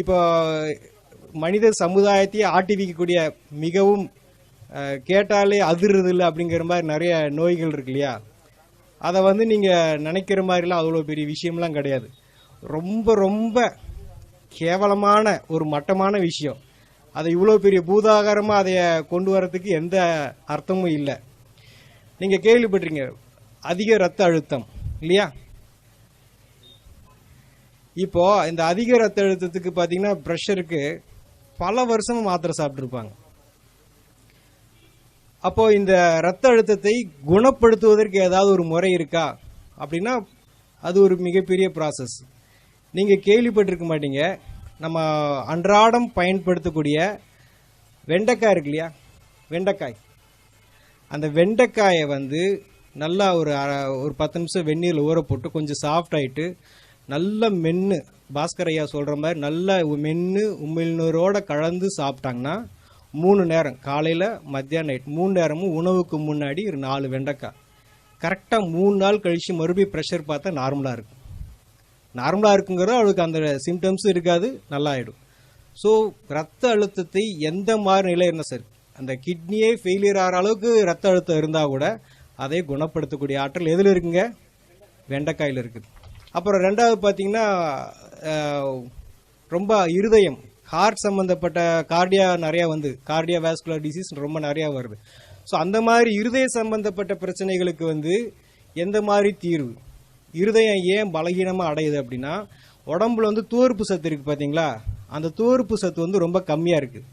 இப்போ மனித சமுதாயத்தையே ஆட்டி வைக்கக்கூடிய மிகவும் கேட்டாலே அதிர்றது இல்லை அப்படிங்கிற மாதிரி நிறைய நோய்கள் இருக்கு இல்லையா? அதை வந்து நீங்கள் நினைக்கிற மாதிரிலாம் அவ்வளோ பெரிய விஷயம்லாம் கிடையாது. ரொம்ப ரொம்ப கேவலமான ஒரு மட்டமான விஷயம். அதை இவ்வளோ பெரிய பூதாகாரமாக அதை கொண்டு வரதுக்கு எந்த அர்த்தமும் இல்லை. நீங்கள் கேள்விப்பட்டிருங்க அதிக இரத்த அழுத்தம் இல்லையா? இப்போ இந்த அதிக இரத்த அழுத்தத்துக்கு பார்த்தீங்கன்னா ப்ரெஷருக்கு பல வருஷமும் மாத்திரை சாப்பிட்ருப்பாங்க. அப்போ இந்த இரத்த அழுத்தத்தை குணப்படுத்துவதற்கு ஏதாவது ஒரு முறை இருக்கா அப்படின்னா அது ஒரு மிகப்பெரிய ப்ராசஸ். நீங்கள் கேள்விப்பட்டிருக்க மாட்டீங்க, நம்ம அன்றாடம் பயன்படுத்தக்கூடிய வெண்டைக்காய் இருக்கு இல்லையா? வெண்டைக்காய், அந்த வெண்டைக்காயை வந்து நல்லா ஒரு 10 நிமிஷம் வெந்நீரில் ஊற போட்டு கொஞ்சம் சாஃப்ட் ஆகிட்டு நல்ல மென்று, பாஸ்கர் ஐயா சொல்கிற மாதிரி நல்ல மென்று உமிழ்நீரோடு கலந்து சாப்பிட்டாங்கன்னா 3 நேரம், காலையில் மத்தியானம் நைட் 3 நேரமும் உணவுக்கு முன்னாடி ஒரு 4 வெண்டைக்காய் கரெக்டாக 3 நாள் கழித்து மறுபடியும் ப்ரெஷர் பார்த்தா நார்மலாக இருக்கும். நார்மலாக இருக்குங்கிறது அவளுக்கு அந்த சிம்டம்ஸும் இருக்காது, நல்லா ஆகிடும். ஸோ ரத்த அழுத்தத்தை எந்த மாதிரி நிலை இருந்தால் சரி, அந்த கிட்னியே ஃபெயிலியர் ஆகிற அளவுக்கு ரத்த அழுத்தம் இருந்தால் கூட அதை குணப்படுத்தக்கூடிய ஆற்றல் எதில் இருக்குங்க? வெண்டைக்காயில் இருக்குது. அப்புறம் ரெண்டாவது பார்த்தீங்கன்னா ரொம்ப இருதயம், ஹார்ட் சம்மந்தப்பட்ட கார்டியா நிறையா வந்து கார்டியா வாஸ்குலர் டிசீஸ் ரொம்ப நிறையா வருது. ஸோ அந்த மாதிரி இருதய சம்பந்தப்பட்ட பிரச்சனைகளுக்கு வந்து எந்த மாதிரி தீர்வு? இருதயம் ஏன் பலகீனமாக அடையுது அப்படின்னா உடம்புல வந்து துவர்ப்பு சத்து இருக்குது பார்த்தீங்களா? அந்த துவர்ப்பு சத்து வந்து ரொம்ப கம்மியாக இருக்குது.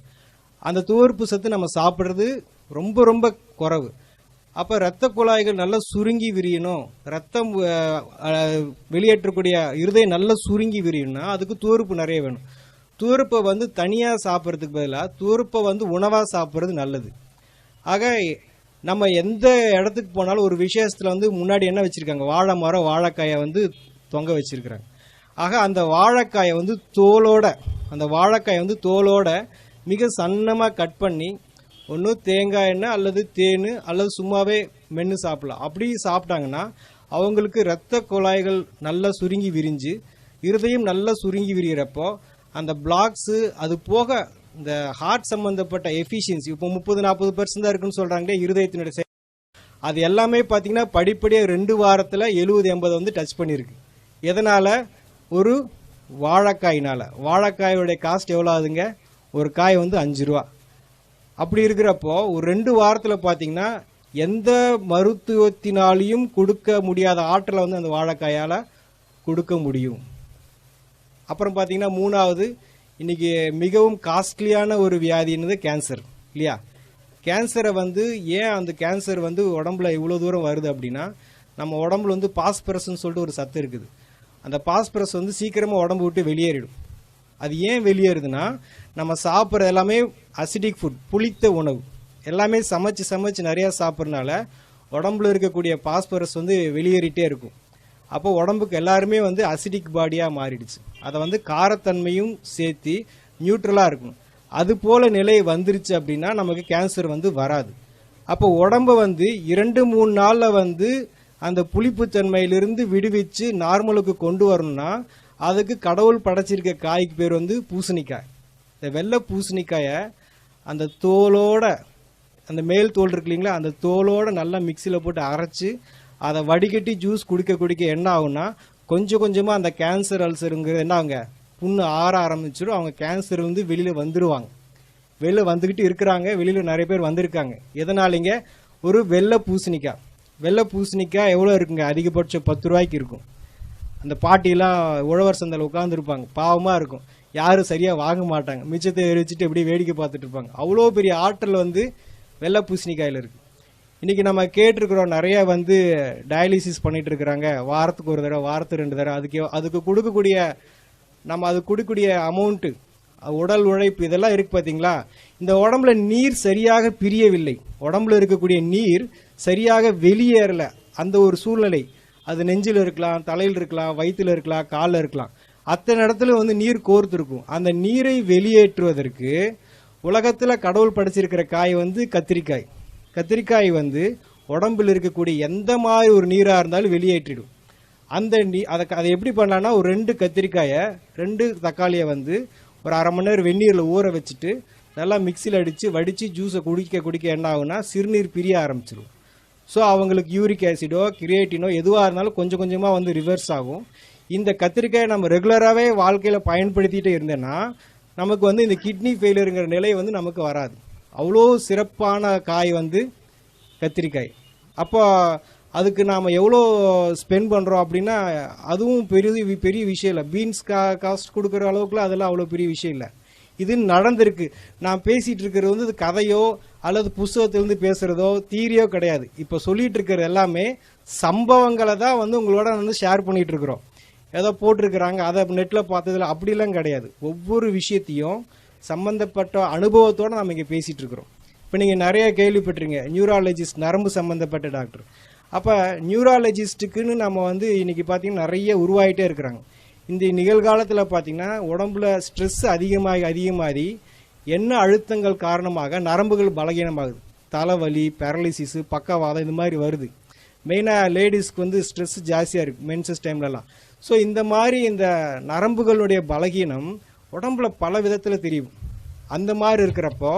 அந்த துவர்ப்பு சத்து நம்ம சாப்பிட்றது ரொம்ப ரொம்ப குறைவு. அப்போ இரத்த குழாய்கள் நல்லா சுருங்கி விரியணும், ரத்தம் வெளியேற்றக்கூடிய இருதயம் நல்லா சுருங்கி விரியணும்னா அதுக்கு துவர்ப்பு நிறைய வேணும். துவர்ப்பை வந்து தனியாக சாப்பிட்றதுக்கு பதிலாக துவர்ப்பை வந்து உணவாக சாப்பிட்றது நல்லது. ஆக நம்ம எந்த இடத்துக்கு போனாலும் ஒரு விசேஷத்தில் வந்து முன்னாடி என்ன வச்சுருக்காங்க? வாழை மரம், வாழைக்காயை வந்து தொங்க வச்சுருக்குறாங்க. ஆக அந்த வாழைக்காயை வந்து தோலோட மிக சன்னமாக கட் பண்ணி ஒன்று தேங்காய் எண்ணெய் அல்லது தேன் அல்லது சும்மாவே மென்று சாப்பிடலாம். அப்படி சாப்பிட்டாங்கன்னா அவங்களுக்கு இரத்த குழாய்கள் நல்லா சுருங்கி விரிஞ்சு இருதயம் நல்லா சுருங்கி விரிகிறப்போ அந்த பிளாக்ஸு, அது போக இந்த ஹார்ட் சம்மந்தப்பட்ட எஃபிஷியன்சி இப்போ 30-40% தான் இருக்குன்னு சொல்கிறாங்களே இருதயத்தினுடைய, அது எல்லாமே பார்த்தீங்கன்னா படிப்படியாக 2 வாரத்தில் 70-80 வந்து டச் பண்ணியிருக்கு. எதனால்? ஒரு வாழைக்காயினால். வாழைக்காயோடைய காஸ்ட் எவ்வளோ ஆகுதுங்க? ஒரு காய் வந்து 5 ரூபா. அப்படி இருக்கிறப்போ ஒரு 2 வாரத்தில் பார்த்தீங்கன்னா எந்த மருத்துவத்தினாலையும் கொடுக்க முடியாத ஆற்றலை வந்து அந்த வாழைக்காயால் கொடுக்க முடியும். அப்புறம் பார்த்தீங்கன்னா 3வது, இன்றைக்கி மிகவும் காஸ்ட்லியான ஒரு வியாதின்றது கேன்சர் இல்லையா? கேன்சரை வந்து ஏன் அந்த கேன்சர் வந்து உடம்புல இவ்வளோ தூரம் வருது அப்படின்னா நம்ம உடம்புல வந்து பாஸ்பரஸ்ன்னு சொல்லிட்டு ஒரு சத்து இருக்குது. அந்த பாஸ்பரஸ் வந்து சீக்கிரமாக உடம்பு விட்டு வெளியேறிடும். அது ஏன் வெளியேறுதுன்னா நம்ம சாப்பிட்ற எல்லாமே அசிடிக் ஃபுட், புளித்த உணவு எல்லாமே சமைச்சு நிறையா சாப்பிட்றதுனால உடம்புல இருக்கக்கூடிய பாஸ்பரஸ் வந்து வெளியேறிட்டே இருக்கும். அப்போ உடம்புக்கு எல்லாருமே வந்து அசிடிக் பாடியாக மாறிடுச்சு. அதை வந்து காரத்தன்மையும் சேர்த்து நியூட்ரலாக இருக்கணும். அது போல் நிலை வந்துருச்சு அப்படின்னா நமக்கு கேன்சர் வந்து வராது. அப்போ உடம்பை வந்து 2-3 நாளில் வந்து அந்த புளிப்புத்தன்மையிலிருந்து விடுவிச்சு நார்மலுக்கு கொண்டு வரணும்னா அதுக்கு கடவுள் படைச்சிருக்க காய்க்கு பேர் வந்து பூசணிக்காய். இந்த வெள்ளை பூசணிக்காயை அந்த தோலோட, அந்த மேல் தோல் இருக்கு இல்லைங்களா, அந்த தோலோட நல்லா மிக்சியில் போட்டு அரைச்சி அதை வடிகட்டி ஜூஸ் குடிக்க என்ன ஆகும்னா கொஞ்சம் கொஞ்சமாக அந்த கேன்சர் அல்சருங்கிறது என்ன ஆகுங்க, புண்ணு ஆற ஆரம்பிச்சிடும். அவங்க கேன்சர் வந்து வெளியில் வந்துடுவாங்க. வெளியில் வந்துக்கிட்டு இருக்கிறாங்க, வெளியில் நிறைய பேர் வந்திருக்காங்க. எதனாலிங்க? ஒரு வெள்ளை பூசணிக்காய் எவ்வளோ இருக்குங்க? அதிகபட்சம் 10 ரூபாய்க்கு இருக்கும். அந்த பாட்டிலாம் உழவர் சந்தையில் உட்காந்துருப்பாங்க, பாவமாக இருக்கும், யாரும் சரியாக வாங்க மாட்டாங்க, மிச்சத்தை எரிச்சிட்டு எப்படி வேடிக்கை பார்த்துட்டு இருப்பாங்க. அவ்வளோ பெரிய ஆற்றல் வந்து வெள்ளை பூசணிக்காயில் இருக்குது. இன்றைக்கி நம்ம கேட்டிருக்கிறோம் நிறைய வந்து டயாலிசிஸ் பண்ணிகிட்டு இருக்கிறாங்க, வாரத்துக்கு 1 தடவை, வாரத்துக்கு 2 தடவை. அதுக்கு கொடுக்கக்கூடிய அமௌண்ட்டு, உடல் உழைப்பு இதெல்லாம் இருக்குது பார்த்தீங்களா? இந்த உடம்புல நீர் சரியாக பிரியவில்லை, உடம்புல இருக்கக்கூடிய நீர் சரியாக வெளியேறலை. அந்த ஒரு சூழ்நிலை, அது நெஞ்சில் இருக்கலாம், தலையில் இருக்கலாம், வயிற்றில் இருக்கலாம், காலில் இருக்கலாம், அத்தனை இடத்துல வந்து நீர் கோர்த்துருக்கும். அந்த நீரை வெளியேற்றுவதற்கு உலகத்தில் கடவுள் படைச்சிருக்கிற காய் வந்து கத்திரிக்காய். கத்திரிக்காய் வந்து உடம்பில் இருக்கக்கூடிய எந்த மாதிரி ஒரு நீராக இருந்தாலும் வெளியேற்றிடும். அந்த அதை எப்படி பண்ணலான்னா ஒரு 2 கத்திரிக்காயை 2 தக்காளியை வந்து ஒரு அரை மணி நேரம் வெந்நீரில் ஊற வச்சுட்டு நல்லா மிக்சியில் அடித்து வடித்து ஜூஸை குடிக்க என்ன ஆகுனா சிறுநீர் பிரிய ஆரம்பிச்சிடும். ஸோ அவங்களுக்கு யூரிக் ஆசிடோ கிரியேட்டினோ எதுவாக இருந்தாலும் கொஞ்சம் கொஞ்சமாக வந்து ரிவர்ஸ் ஆகும். இந்த கத்திரிக்காயை நம்ம ரெகுலராகவே வாழ்க்கையில் பயன்படுத்திகிட்டே இருந்தேன்னா நமக்கு வந்து இந்த கிட்னி ஃபெயிலியருங்கிற நிலை வந்து நமக்கு வராது. அவ்வளோ சிறப்பான காய் வந்து கத்திரிக்காய். அப்போ அதுக்கு நாம் எவ்வளோ ஸ்பெண்ட் பண்ணுறோம் அப்படின்னா அதுவும் பெரிய விஷயம் இல்லை. பீன்ஸ் காஸ்ட் கொடுக்குற அளவுக்குலாம் அதெல்லாம் அவ்வளோ பெரிய விஷயம் இல்லை. இது நடந்திருக்கு. நான் பேசிகிட்டு இருக்கிறது வந்து கதையோ அல்லது புஸ்தகத்திலேருந்து பேசுகிறதோ தீரியோ கிடையாது. இப்போ சொல்லிகிட்டு இருக்கிறது எல்லாமே சம்பவங்களை தான் வந்து உங்களோட வந்து ஷேர் பண்ணிகிட்டு இருக்கிறோம். ஏதோ போட்டிருக்கிறாங்க அதை நெட்டில் பார்த்ததில்ல அப்படிலாம் கிடையாது. ஒவ்வொரு விஷயத்தையும் சம்மந்தப்பட்ட அனுபவத்தோடு நம்ம இங்கே பேசிகிட்டு இருக்கிறோம். இப்போ நீங்கள் நிறைய கேள்விப்பட்டிருங்க நியூராலஜிஸ்ட், நரம்பு சம்மந்தப்பட்ட டாக்டர். அப்போ நியூராலஜிஸ்ட்டுக்குன்னு நம்ம வந்து இன்றைக்கி பார்த்திங்கன்னா நிறைய உருவாகிட்டே இருக்கிறாங்க. இந்த நிகழ்காலத்தில் பார்த்திங்கன்னா உடம்புல ஸ்ட்ரெஸ் அதிகமாகி என்ன அழுத்தங்கள் காரணமாக நரம்புகள் பலகீனமாகுது. தலைவலி, பேரலிசிஸு, பக்கவாதம் இந்த மாதிரி வருது. மெயினாக லேடிஸ்க்கு வந்து ஸ்ட்ரெஸ் ஜாஸ்தியாக இருக்குது மென்சஸ் டைம்லலாம். ஸோ இந்த மாதிரி இந்த நரம்புகளுடைய பலகீனம் உடம்புல பல விதத்தில் தெரியும். அந்த மாதிரி இருக்கிறப்போ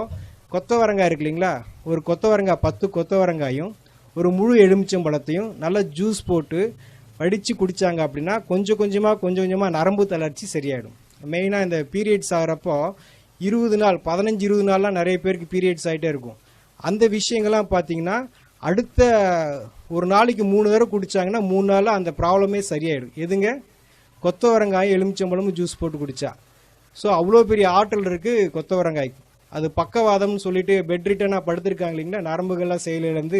கொத்தவரங்காய் இருக்கு இல்லைங்களா, ஒரு கொத்தவரங்காய் 10 கொத்தவரங்காயும் ஒரு முழு எலுமிச்சம்பழத்தையும் நல்லா ஜூஸ் போட்டு வடித்து குடித்தாங்க அப்படின்னா கொஞ்சம் கொஞ்சமாக நரம்பு தளர்ச்சி சரியாயிடும். மெயினாக இந்த பீரியட்ஸ் ஆகிறப்போ 20 நாள் 15-20 நாள்லாம் நிறைய பேருக்கு பீரியட்ஸ் ஆகிட்டே இருக்கும். அந்த விஷயங்கள்லாம் பார்த்தீங்கன்னா அடுத்த ஒரு நாளைக்கு 3 தடவை குடித்தாங்கன்னா 3 நாளில் அந்த ப்ராப்ளமே சரியாயிடும். எதுங்க? கொத்தவரங்காய் எலுமிச்சம்பழமும் ஜூஸ் போட்டு குடித்தா. ஸோ அவ்வளோ பெரிய ஆற்றல் இருக்குது கொத்தவரங்காய்க்கு. அது பக்கவாதம்னு சொல்லிட்டு பெட் ரிட்டனாக படுத்திருக்காங்க இல்லைங்களா, நரம்புகள்லாம் செயலிழந்து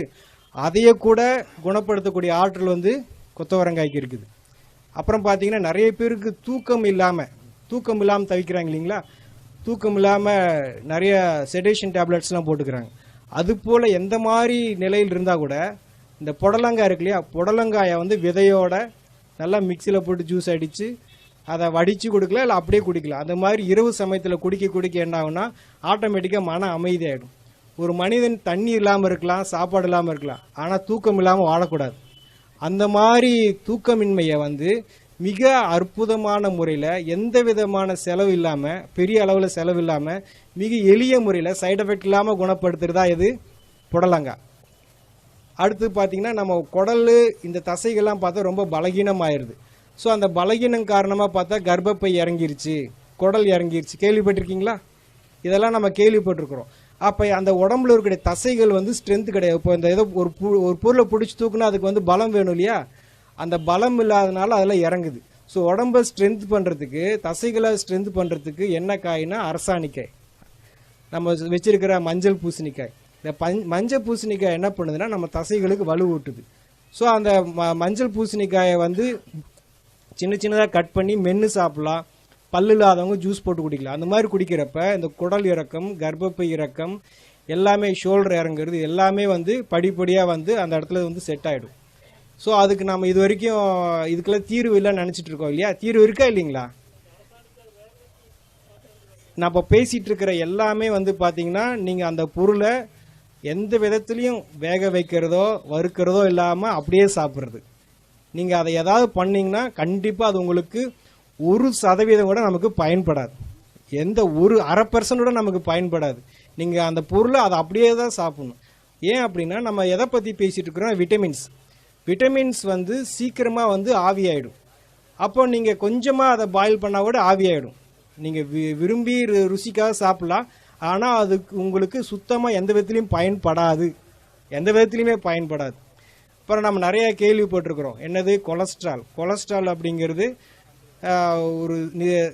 அதையே கூட குணப்படுத்தக்கூடிய ஆற்றல் வந்து கொத்தவரங்காய்க்கு இருக்குது. அப்புறம் பார்த்தீங்கன்னா நிறைய பேருக்கு தூக்கம் இல்லாமல் தவிக்கிறாங்க இல்லைங்களா, தூக்கம் இல்லாமல் நிறைய செடேஷன் டேப்லெட்ஸ்லாம் போட்டுக்கிறாங்க. அதுபோல் எந்த மாதிரி நிலையில் இருந்தால் கூட இந்த புடலங்காய் இருக்கு இல்லையா, புடலங்காயை வந்து விதையோட நல்லா மிக்சியில் போட்டு ஜூஸ் அடித்து அதை வடித்து கொடுக்கலாம், இல்லை அப்படியே குடிக்கலாம். அந்த மாதிரி இரவு சமயத்தில் குடிக்க என்ன ஆகுனா ஆட்டோமேட்டிக்காக மன அமைதியாகிடும். ஒரு மனிதன் தண்ணி இல்லாமல் இருக்கலாம், சாப்பாடு இல்லாமல் இருக்கலாம், ஆனால் தூக்கம் இல்லாமல் வாழக்கூடாது. அந்த மாதிரி தூக்கமின்மையை வந்து மிக அற்புதமான முறையில் எந்த விதமான செலவு இல்லாமல், பெரிய அளவில் செலவு இல்லாமல், மிக எளிய முறையில் சைடு எஃபெக்ட் இல்லாமல் குணப்படுத்துறதா இது புடலங்காய். அடுத்து பார்த்திங்கன்னா நம்ம குடல் இந்த தசைகள்லாம் பார்த்தா ரொம்ப பலகீனமாயிருது. ஸோ அந்த பலகீனம் காரணமாக பார்த்தா கர்ப்பப்பை இறங்கிருச்சு, குடல் இறங்கிருச்சு, கேள்விப்பட்டிருக்கீங்களா? இதெல்லாம் நம்ம கேள்விப்பட்டிருக்கிறோம். அப்போ அந்த உடம்புல இருக்கிற தசைகள் வந்து ஸ்ட்ரென்த் கிடையாது. இப்போ இந்த ஏதோ ஒரு பொருளை பிடிச்சி தூக்குனா அதுக்கு வந்து பலம் வேணும் இல்லையா, அந்த பலம் இல்லாதனால அதெல்லாம் இறங்குது. ஸோ உடம்பை ஸ்ட்ரென்த் பண்ணுறதுக்கு, தசைகளை ஸ்ட்ரென்த் பண்ணுறதுக்கு என்ன காய்னா அரசாணிக்காய், நம்ம வச்சிருக்கிற மஞ்சள் பூசணிக்காய். இந்த மஞ்சள் பூசணிக்காய் என்ன பண்ணுதுன்னா நம்ம தசைகளுக்கு வலு ஊட்டுது. ஸோ அந்த மஞ்சள் பூசணிக்காயை வந்து சின்னதாக கட் பண்ணி மென்று சாப்பிட்லாம். பல்லு இல்லாதவங்க ஜூஸ் போட்டு குடிக்கலாம். அந்த மாதிரி குடிக்கிறப்ப இந்த குடல் இறக்கம், கர்ப்பப்பை இறக்கம் எல்லாமே, ஷோல்டர் இறங்குறது எல்லாமே வந்து படிப்படியாக வந்து அந்த இடத்துல வந்து செட் ஆகிடும். ஸோ அதுக்கு நம்ம இது வரைக்கும் இதுக்கெல்லாம் தீர்வு இல்லைன்னு நினச்சிட்டு இருக்கோம் இல்லையா, தீர்வு இருக்கா இல்லைங்களா? நம்ம பேசிகிட்டு இருக்கிற எல்லாமே வந்து பார்த்தீங்கன்னா நீங்கள் அந்த பொருளை எந்த விதத்துலையும் வேக வைக்கிறதோ வறுக்கிறதோ இல்லாமல் அப்படியே சாப்பிட்றது. நீங்கள் அதை ஏதாவது பண்ணிங்கன்னா கண்டிப்பாக அது உங்களுக்கு 1% கூட நமக்கு பயன்படாது. எந்த ஒரு 0.5% கூட நமக்கு பயன்படாது. நீங்கள் அந்த பொருளை அதை அப்படியே தான் சாப்பிடணும். ஏன் அப்படின்னா நம்ம எதை பற்றி பேசிகிட்டு இருக்கிறோம், விட்டமின்ஸ் வந்து சீக்கிரமாக வந்து ஆவியாயிடும். அப்போ நீங்கள் கொஞ்சமாக அதை பாயில் பண்ணால் கூட ஆவியாயிடும். நீங்கள் விரும்பி ருசிக்காக சாப்பிட்லாம், ஆனால் அதுக்கு உங்களுக்கு சுத்தமாக எந்த விதத்துலையும் பயன்படாது. அப்புறம் நம்ம நிறைய கேள்விப்பட்டிருக்கிறோம், என்னது கொலஸ்ட்ரால் அப்படிங்கிறது ஒரு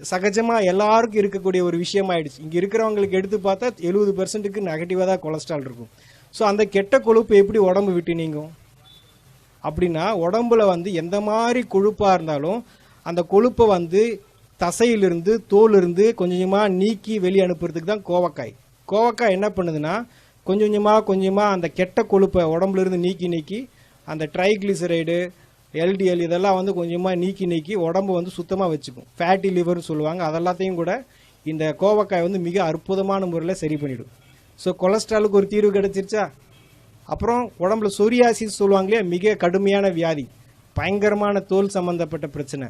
சகஜமாக எல்லாருக்கும் இருக்கக்கூடிய ஒரு விஷயமாயிடுச்சு. இங்கே இருக்கிறவங்களுக்கு எடுத்து பார்த்தா 70%க்கு நெகட்டிவாக தான் கொலஸ்ட்ரால் இருக்கும். ஸோ அந்த கெட்ட கொழுப்பு எப்படி உடம்பு விட்டு நீங்கும் அப்படின்னா, உடம்புல வந்து எந்த மாதிரி கொழுப்பாக இருந்தாலும் அந்த கொழுப்பை வந்து தசையிலிருந்து தோலிருந்து கொஞ்சமாக நீக்கி வெளியே அனுப்புறதுக்கு தான் கோவக்காய் என்ன பண்ணுதுன்னா கொஞ்சமாக அந்த கெட்ட கொழுப்பை உடம்புலேருந்து நீக்கி அந்த ட்ரைக்ளிசரைடு, எல்டிஎல் இதெல்லாம் வந்து கொஞ்சமாக நீக்கி உடம்பு வந்து சுத்தமாக வச்சுக்கும். ஃபேட்டி லிவர்னு சொல்லுவாங்க. அதெல்லாத்தையும் கூட இந்த கோவக்காய் வந்து மிக அற்புதமான முறையில் சரி பண்ணிவிடும். ஸோ கொலஸ்ட்ராலுக்கு ஒரு தீர்வு கிடைச்சிருச்சா. அப்புறம் உடம்புல சொரியாசிஸ் சொல்லுவாங்க இல்லையா, மிக கடுமையான வியாதி, பயங்கரமான தோல் சம்மந்தப்பட்ட பிரச்சனை.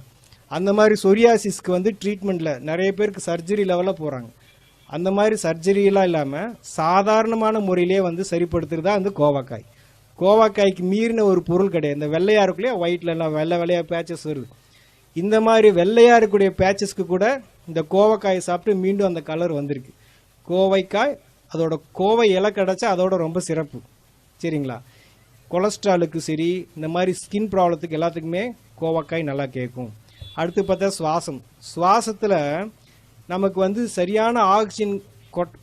அந்த மாதிரி சொரியாசிஸ்க்கு வந்து ட்ரீட்மெண்ட்டில் நிறைய பேருக்கு சர்ஜரி லெவலில் போகிறாங்க. அந்த மாதிரி சர்ஜரியெலாம் இல்லாமல் சாதாரணமான முறையிலே வந்து சரிப்படுத்துறதா வந்து கோவக்காய். கோவக்காய்க்கு மீறின ஒரு பொருள் கிடையாது. இந்த வெள்ளையாக இருக்குல்லையா, ஒயிட்லலாம் வெள்ளையாக பேச்சஸ் வருது. இந்த மாதிரி வெள்ளையாக இருக்கக்கூடிய பேச்சஸ்க்கு கூட இந்த கோவக்காயை சாப்பிட்டு மீண்டும் அந்த கலர் வந்திருக்கு. கோவைக்காய் அதோட கோவை இலை கிடச்சா அதோட ரொம்ப சிறப்பு. சரிங்களா? கொலஸ்ட்ராலுக்கு சரி, இந்த மாதிரி ஸ்கின் ப்ராப்ளத்துக்கு எல்லாத்துக்குமே கோவக்காய் நல்லா கேட்கும். அடுத்து பார்த்தா சுவாசத்தில் நமக்கு வந்து சரியான ஆக்சிஜன்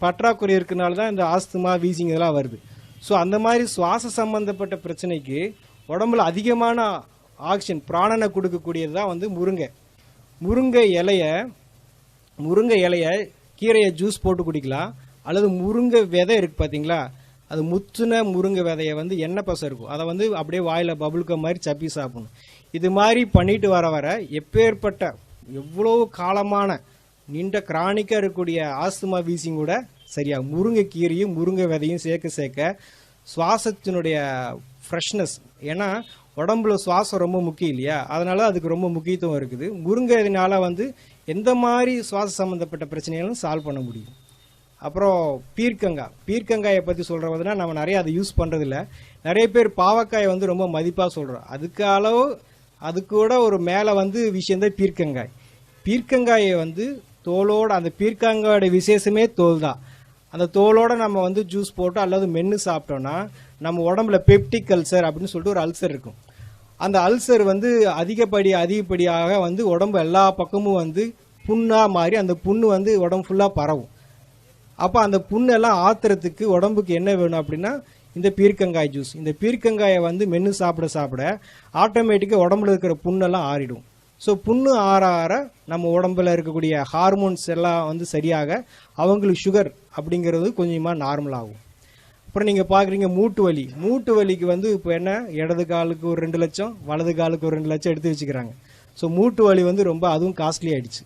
பற்றாக்குறை இருக்கிறனால தான் இந்த ஆஸ்துமா, வீசிங் இதெல்லாம் வருது. ஸோ அந்த மாதிரி சுவாச சம்பந்தப்பட்ட பிரச்சனைக்கு உடம்புல அதிகமான ஆக்சிஜன் பிராணனை கொடுக்கக்கூடியது தான் வந்து முருங்கை இலையை கீரையை ஜூஸ் போட்டு குடிக்கலாம். அல்லது முருங்கை விதை இருக்குது பார்த்தீங்களா, அது முத்துன முருங்கை விதையை வந்து எண்ணெய் பசை இருக்கும், அதை வந்து அப்படியே வாயில் பபுள்க மாதிரி சப்பி சாப்பிடணும். இது மாதிரி பண்ணிட்டு வர எப்பேற்பட்ட எவ்வளோ காலமான நீண்ட கிரானிக்காக இருக்கக்கூடிய ஆஸ்துமா, வீசிங் கூட சரியாக முருங்கை கீரையும் முருங்கை விதையும் சேர்க்க சுவாசத்தினுடைய ஃப்ரெஷ்னஸ். ஏன்னா உடம்புல சுவாசம் ரொம்ப முக்கியம் இல்லையா, அதனால அதுக்கு ரொம்ப முக்கியத்துவம் இருக்குது. முருங்கை இதனால வந்து எந்த மாதிரி சுவாச சம்மந்தப்பட்ட பிரச்சனைகளும் சால்வ் பண்ண முடியும். அப்புறம் பீர்க்கங்காயை பற்றி சொல்கிறதுனா நம்ம நிறைய அதை யூஸ் பண்ணுறதில்ல. நிறைய பேர் பாவக்காயை வந்து ரொம்ப மதிப்பாக சொல்கிறோம். அது கூட ஒரு மேலே வந்து விஷயந்தான் பீர்க்கங்காயை வந்து தோலோட, அந்த பீர்க்கங்காயோட விசேஷமே தோல் தான். அந்த தோலோட நம்ம வந்து ஜூஸ் போட்டு அல்லது மென்று சாப்பிட்டோம்னா நம்ம உடம்புல பெப்டிக் அல்சர் அப்படின்னு சொல்லிட்டு ஒரு அல்சர் இருக்கும். அந்த அல்சர் வந்து அதிகப்படியாக வந்து உடம்பு எல்லா பக்கமும் வந்து புண்ணாக மாறி அந்த புண்ணு வந்து உடம்பு ஃபுல்லாக பரவும். அப்போ அந்த புண்ணெல்லாம் ஆத்துறதுக்கு உடம்புக்கு என்ன வேணும் அப்படின்னா இந்த பீர்க்கங்காய் ஜூஸ். இந்த பீர்க்கங்காயை வந்து மென்று சாப்பிட ஆட்டோமேட்டிக்காக உடம்புல இருக்கிற புண்ணெல்லாம் ஆறிடும். ஸோ புண்ணு ஆற நம்ம உடம்புல இருக்கக்கூடிய ஹார்மோன்ஸ் எல்லாம் வந்து சரியாக அவங்களுக்கு சுகர் அப்படிங்கிறது கொஞ்சமாக நார்மல் ஆகும். அப்புறம் நீங்கள் பார்க்குறீங்க மூட்டு வலிக்கு வந்து இப்போ என்ன, இடது காலுக்கு ஒரு 2 லட்சம், வலது காலுக்கு ஒரு 2 லட்சம் எடுத்து வச்சுக்கிறாங்க. ஸோ மூட்டு வலி வந்து ரொம்ப அதுவும் காஸ்ட்லி ஆகிடுச்சு.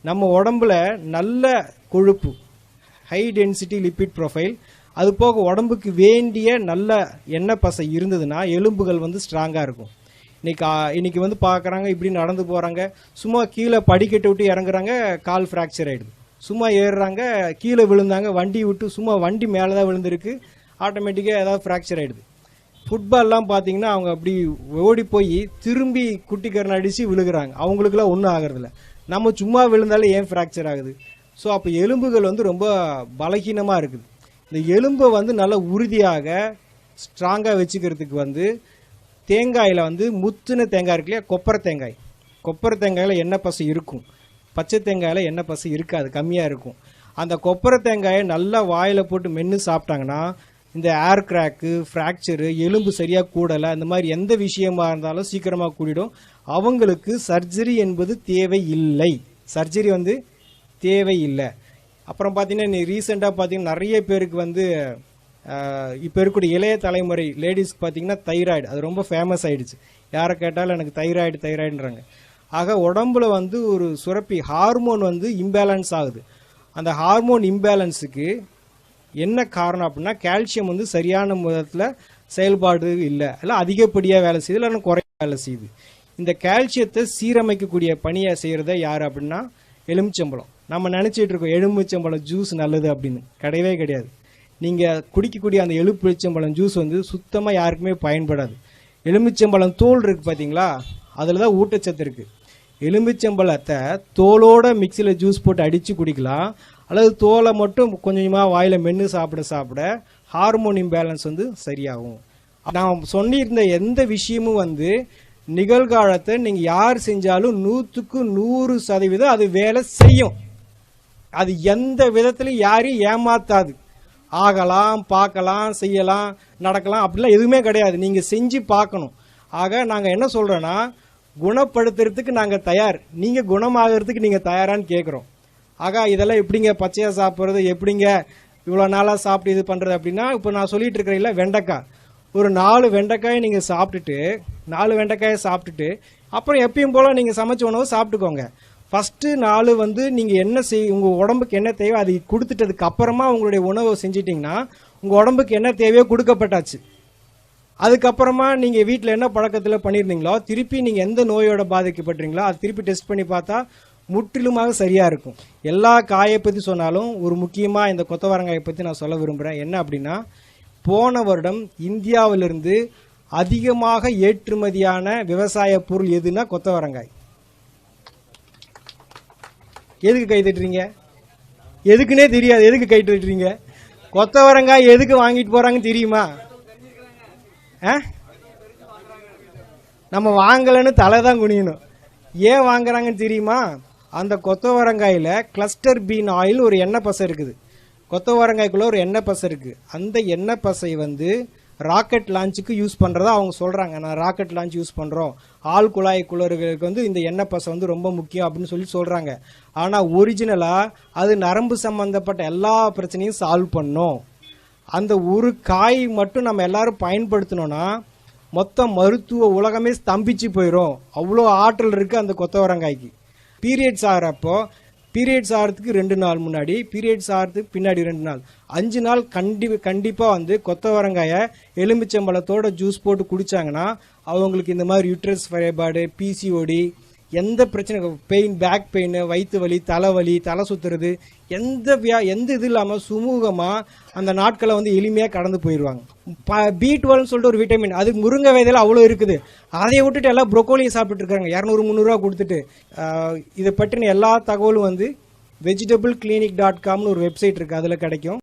நம்ம உடம்புல நல்ல கொழுப்பு, ஹை டென்சிட்டி லிப்பிட் ப்ரொஃபைல், அது போக உடம்புக்கு வேண்டிய நல்ல எண்ணெய் பசை இருந்ததுன்னா எலும்புகள் வந்து ஸ்ட்ராங்காக இருக்கும். இன்னைக்கு வந்து பார்க்குறாங்க, இப்படி நடந்து போகிறாங்க, சும்மா கீழே படிக்கட்டு விட்டு இறங்குறாங்க, கால் ஃப்ராக்சர் ஆகிடுது. சும்மா ஏறுறாங்க, கீழே விழுந்தாங்க, வண்டி மேலே தான் விழுந்திருக்கு, ஆட்டோமேட்டிக்காக ஏதாவது ஃப்ராக்சர் ஆகிடுது. ஃபுட்பால்லாம் பார்த்தீங்கன்னா அவங்க அப்படி ஓடி போய் திரும்பி குட்டிக்கரணை அடித்து விழுகிறாங்க, அவங்களுக்குலாம் ஒன்றும் ஆகிறதில்ல. நம்ம சும்மா விழுந்தாலே ஏன் ஃப்ராக்சர் ஆகுது? ஸோ அப்போ எலும்புகள் வந்து ரொம்ப பலகீனமாக இருக்குது. இந்த எலும்பை வந்து நல்லா உறுதியாக ஸ்ட்ராங்காக வச்சுக்கிறதுக்கு வந்து தேங்காயில் வந்து முத்துன தேங்காய் இருக்கு இல்லையா, கொப்பரை தேங்காயில் எண்ணெய் பசை இருக்கும், பச்சை தேங்காயில் எண்ணெய் பசை இருக்காது, கம்மியாக இருக்கும். அந்த கொப்பரை தேங்காயை நல்லா வாயில் போட்டு மென்று சாப்பிட்டாங்கன்னா இந்த ஏர் கிராக்கு, ஃப்ராக்சரு, எலும்பு சரியாக கூடலை, இந்த மாதிரி எந்த விஷயமா இருந்தாலும் சீக்கிரமாக கூடிடும். அவங்களுக்கு சர்ஜரி என்பது தேவையில்லை. அப்புறம் பார்த்தீங்கன்னா ரீசெண்டாக பார்த்தீங்கன்னா நிறைய பேருக்கு வந்து இப்போ இருக்கக்கூடிய இளைய தலைமுறை லேடிஸ்க்கு பார்த்தீங்கன்னா தைராய்டு, அது ரொம்ப ஃபேமஸ் ஆகிடுச்சு. யாரை கேட்டாலும் எனக்கு தைராய்டுன்றாங்க. ஆக உடம்புல வந்து ஒரு சுரப்பி ஹார்மோன் வந்து இம்பேலன்ஸ் ஆகுது. அந்த ஹார்மோன் இம்பேலன்ஸுக்கு என்ன காரணம் அப்படின்னா கால்சியம் வந்து சரியான விதத்தில் செயல்பாடு இல்லை அதிகப்படியாக வேலை செய்யுது, இல்லைன்னா குறைய வேலை செய்யுது. இந்த கால்சியத்தை சீரமைக்கக்கூடிய பணியை செய்கிறத யார் அப்படின்னா எலுமிச்சம்பழம். நம்ம நினச்சிட்டு இருக்கோம் எலுமிச்சம்பழம் ஜூஸ் நல்லது அப்படின்னு, கிடையவே கிடையாது. நீங்கள் குடிக்கக்கூடிய அந்த எலுமிச்சம்பழம் ஜூஸ் வந்து சுத்தமாக யாருக்குமே பயன்படாது. எலுமிச்சம்பழம் தோல் இருக்குது பார்த்தீங்களா, அதில் தான் ஊட்டச்சத்து இருக்குது. எலுமிச்சம்பழத்தை தோலோட மிக்சியில் ஜூஸ் போட்டு அடித்து குடிக்கலாம், அல்லது தோலை மட்டும் கொஞ்சமாக வாயில் மென்று சாப்பிட ஹார்மோன் இம்பேலன்ஸ் வந்து சரியாகும். நான் சொல்லியிருந்த எந்த விஷயமும் வந்து நிகழ்காலத்தை நீங்கள் யார் செஞ்சாலும் 100க்கு 100% அது வேலை செய்யும். அது எந்த விதத்திலையும் யாரையும் ஏமாத்தாது. ஆகலாம், பார்க்கலாம், செய்யலாம், நடக்கலாம், அப்படிலாம் எதுவுமே கிடையாது. நீங்கள் செஞ்சு பார்க்கணும். ஆக நாங்கள் என்ன சொல்கிறோன்னா, குணப்படுத்துறதுக்கு நாங்கள் தயார், நீங்கள் குணமாகறதுக்கு நீங்கள் தயாரான்னு கேட்குறோம். ஆக இதெல்லாம் எப்படிங்க பச்சையாக சாப்பிட்றது, எப்படிங்க இவ்வளோ நாளாக சாப்பிட்டு இது பண்ணுறது அப்படின்னா, இப்போ நான் சொல்லிட்டு இருக்கிறீங்களா வெண்டைக்காய், ஒரு 4 வெண்டைக்காயை நீங்கள் சாப்பிட்டுட்டு 4 வெண்டைக்காயை சாப்பிட்டுட்டு அப்புறம் எப்பயும் போல் நீங்கள் சமைச்ச உணவு சாப்பிட்டுக்கோங்க. ஃபஸ்ட்டு 4 வந்து நீங்கள் என்ன உங்கள் உடம்புக்கு என்ன தேவையோ அதை கொடுத்துட்டதுக்கு அப்புறமா உங்களுடைய உணவை செஞ்சிட்டிங்கன்னா உங்கள் உடம்புக்கு என்ன தேவையோ கொடுக்கப்பட்டாச்சு. அதுக்கப்புறமா நீங்கள் வீட்டில் என்ன பழக்கத்தில் பண்ணியிருந்தீங்களோ திருப்பி நீங்கள் எந்த நோயோட பாதிக்கப்பட்டீங்களோ அது திருப்பி டெஸ்ட் பண்ணி பார்த்தா முற்றிலுமாக சரியாக இருக்கும். எல்லா காயை பற்றி சொன்னாலும் ஒரு முக்கியமாக இந்த கொத்தவரங்காயை பற்றி நான் சொல்ல விரும்புகிறேன். என்ன அப்படின்னா, போன வருடம் இந்தியாவிலிருந்து அதிகமாக ஏற்றுமதியான விவசாய பொருள் எதுனா கொத்தவரங்காய். எதுக்கு கை தட்டுறீங்க? எதுக்குன்னே தெரியாது, எதுக்கு கை தட்டுறீங்க? கொத்தவரங்காய் எதுக்கு வாங்கிட்டு போகிறாங்கன்னு தெரியுமா? நம்ம வாங்கலைன்னு தலை தான் குனியணும். ஏன் வாங்குறாங்கன்னு தெரியுமா? அந்த கொத்தவரங்காயில் கிளஸ்டர் பீன் ஆயில் ஒரு எண்ணெய் பசை இருக்குது. கொத்தவரங்காய்க்குள்ளே ஒரு எண்ணெய் பசை இருக்குது. அந்த எண்ணெய் பசை ராக்கெட் லான்ச்சுக்கு யூஸ் பண்ணுறதா அவங்க சொல்கிறாங்க. நான் ராக்கெட் லான்ச் யூஸ் பண்ணுறோம், ஆள் குழாய் குளறுகளுக்கு இந்த எண்ணெய் பசை ரொம்ப முக்கியம் அப்படின்னு சொல்லி சொல்கிறாங்க. ஆனால் ஒரிஜினலாக அது நரம்பு சம்மந்தப்பட்ட எல்லா பிரச்சனையும் சால்வ் பண்ணும். அந்த ஒரு காய் மட்டும் நம்ம எல்லாரும் பயன்படுத்தினோன்னா மொத்த மருத்துவ உலகமே ஸ்தம்பிச்சு போயிடும். அவ்வளோ ஆற்றல் இருக்குது அந்த கொத்தவரங்காய்க்கு. பீரியட்ஸ் ஆகிறப்போ, பீரியட்ஸ் ஆகிறதுக்கு 2 நாள் முன்னாடி, பீரியட்ஸ் ஆகிறதுக்கு பின்னாடி 2 நாள், 5 நாள் கண்டிப்பாக கொத்தவரங்காயை எலுமிச்சம்பழத்தோட ஜூஸ் போட்டு குடித்தாங்கன்னா அவங்களுக்கு இந்த மாதிரி யூட்ரஸ் ஃபைபாய்டு, பிசிஓடி, எந்த பிரச்சனை, பெயின், பேக் பெயின், வயிற்று வலி, தலைவலி, தலை சுற்றுறது, எந்த இது இல்லாமல் சுமூகமாக அந்த நாட்களை எளிமையாக கடந்து போயிடுவாங்க. B12 சொல்லிட்டு ஒரு விட்டமின், அது முருங்கை விதையில அவ்வளோ இருக்குது. அதை விட்டுட்டு எல்லாம் ப்ரொக்கோலியை சாப்பிட்டு இருக்காங்க 200-300 கொடுத்துட்டு. இதை பற்றின எல்லா தகவலும் vegetableclinic.comனு ஒரு வெப்சைட் இருக்குது, அதில் கிடைக்கும்.